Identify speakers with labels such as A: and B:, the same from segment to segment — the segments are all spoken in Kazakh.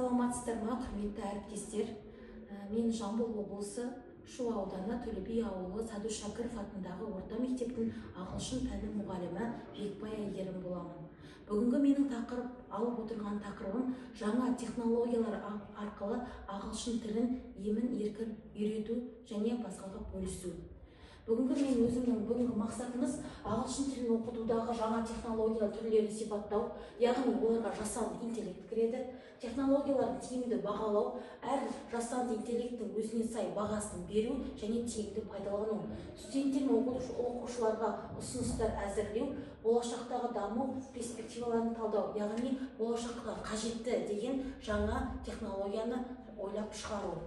A: Саламатсыздар ма, құрметті әріптестер? Мен Жамбыл облысы Шу ауданы Төле би ауылы Сәду Шәкіров атындағы орта мектептің ағылшын пәні мұғалімі Бекбай Әйгерім боламын. Бүгінгі менің алып отырған тақырыбым жаңа технологиялар арқылы ағылшын тілін емін-еркін үйрету және басқаға бөлісу. Бүгінгі мақсатымыз ағылшын тілін оқытудағы жаңа технологиялар түрлерін сипаттау, яғни оларға жасанды интеллект кіреді. Технологияларын тиімді бағалау, әр жасанды интеллекттің өзіне сай бағасын беру және тиімді пайдалану. Студенттер мен оқушыларға ұсыныстар әзірлеу, болашақтағы даму перспективаларын талдау, яғни болашаққа қажетті деген жаңа технологияны ойлап шығару.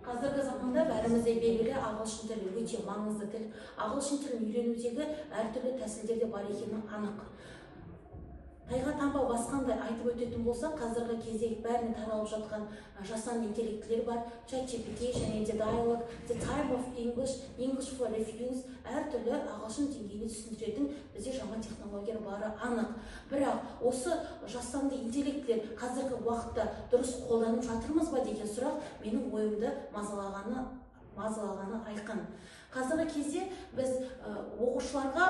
A: Қазіргі заманда бәрімізде белгілі ағылшын тілі өте маңызды тіл. Ағылшын тілін үйренудегі әртүрлі тәсілдер бар екені анық. Тайға таңба басқандай айтып өтетін болса, қазіргі кезде бәріне таралып жатқан жасанды интеллектілер бар. ChatGPT және де Dialog, The Type of English, English for Reviews әртүрлі ағылшын деңгейіне түсіндіретін бізде жаңа технологиялар бары анық. Бірақ осы жасанды интеллектілер қазіргі уақытта дұрыс қолданып жатырмыз ба деген сұрақ менің ойымды мазалағаны айқын. Қазіргі кезде біз оқушыларға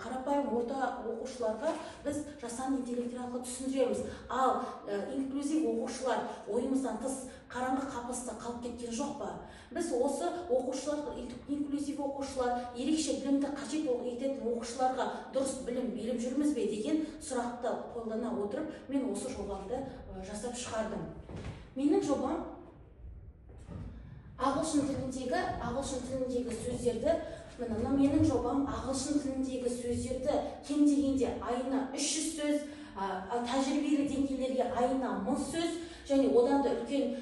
A: қарапайым орта оқушыларға біз жасанды интеллекттер арқылы түсіндіреміз. Ал инклюзив оқушылар ойымыздан тыс қараңғы қапыста қалып кеткен жоқ па? Біз осы инклюзив оқушылар, ерекше білімді қажет ететін оқушыларға дұрыс білім беріп жүрміз бе деген сұрақты қолдана отырып, мен осы жобамды жасап шығардым. Менің жобам ағылшын тіліндегі сөздерді, менің жобам ағылшын тіліндегі сөздерді кем дегенде айына 300 сөз, тәжірибелі деңгейлерге айына 1000 сөз, және одан да үлкен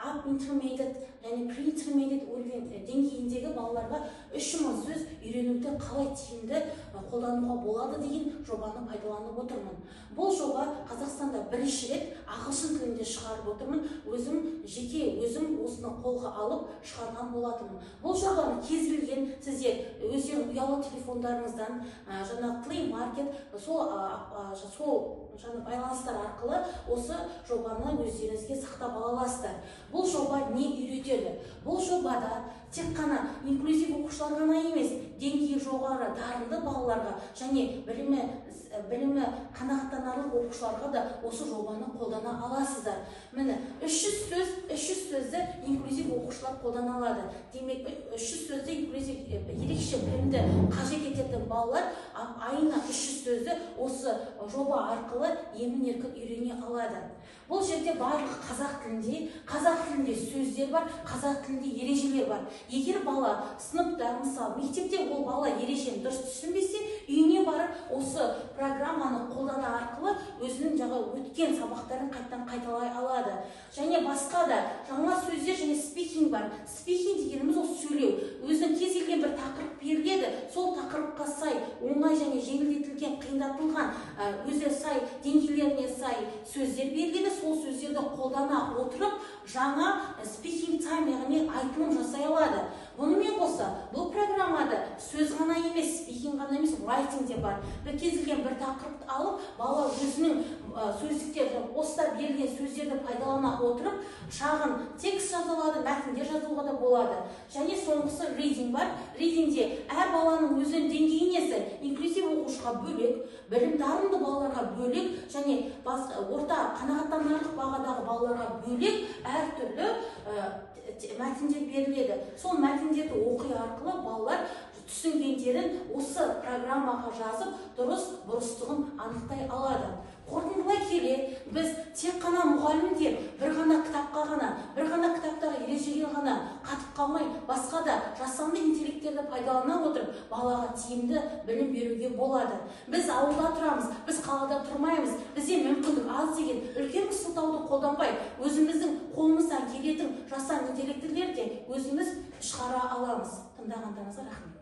A: up intermediate және pre-intermediate деңгейіндегі балаларға 3000 сөз үйренуді қалай тиімді қолдануға болады деген жобаны пайдаланып отырмын. Бұл жоба Қазақстанда бірінші рет ағылшын тілінде шығарып отырмын. Өзім осыны қолға алып шығарған болатынмын. Бұл жобаны кез келген сіздер өздерің ұялы телефондарыңыздан Play Market сол байланыстар арқылы осы жобаны өздеріңізге сақтап ала аласыздар. Бұл жоба не үйретеді? Бұл жобада тек қана инклюзив оқушылар ғана емес, деңгейі жоғары дарынды балаларға және білімі қанағаттанарлық оқушыларға да осы жобаны қолдана аласыздар. Міне 300 сөзді инклюзив оқушылар қолдана алады. Демек 300 сөзді инклюзив ерекше білімді қажет ететін балалар айына 300 сөзді осы жоба арқылы емін-еркін үйрене алады. Бұл жерде барлығы қазақ тілінде сөздер бар, қазақ тілінде ережелер бар. Егер бала сыныпта, мысалы, мектепте ол бала ережені дұрыс түсінбесе, үйіне барып осы программаны қолдана арқылы өзінің өткен сабақтарын қайталай алады. Және басқа да жаңа сөздер және спикинг бар. Спикинг дегеніміз ол сөйлеу. Өзінің кез келген бір тақырып беріледі, сол тақырыпқа сай, оңай және жеңілдетілген, қиындатылған, өзі сай, деңгейлеріне сай сөздер беріледі. Сол сөздерді қолдана отырып, жаңа speaking time, яғни айтылым жасай алады. Бұнымен қоса, бұл программада сөз ғана емес, speaking ғана емес, writing де бар. Кез келген бір тақырыпты алып, бала өзінің сөздіктерді, осыда берілген сөздерді пайдалана отырып, шағын текст жазылады, мәтіндер жазуға да болады. Және соңғысы reading бар. Readingде әр баланың өзінің деңгейіне сай, инклюзив оқушыға бөлек, білім дарынды балаларға бөлек, және орта қанағаттанарлық бағадағы балаларға бөлек әртүрлі мәтіндер беріледі. Сол мәтіндерді оқи арқылы балалар түсінгендерін осы программаға жазып, бұрыстығын анықтай алады. Қорытындылай келе, біз тек қана мұғалімдер бір ғана кітаптағы ережеге ғана қатып қалмай, басқа да жасанды интеллекттерді пайдалана отырып, балаға тиімді білім беруге болады. Біз ауылда тұрамыз, біз қалада тұрмаймыз, бізде мүмкіндік аз деген үлкен сылтауды қолданбай, өзіміздің қолымыздан келетін жасанды интеллектілерді өзіміз шығара аламыз. Тыңдағандарыңызға рахмет.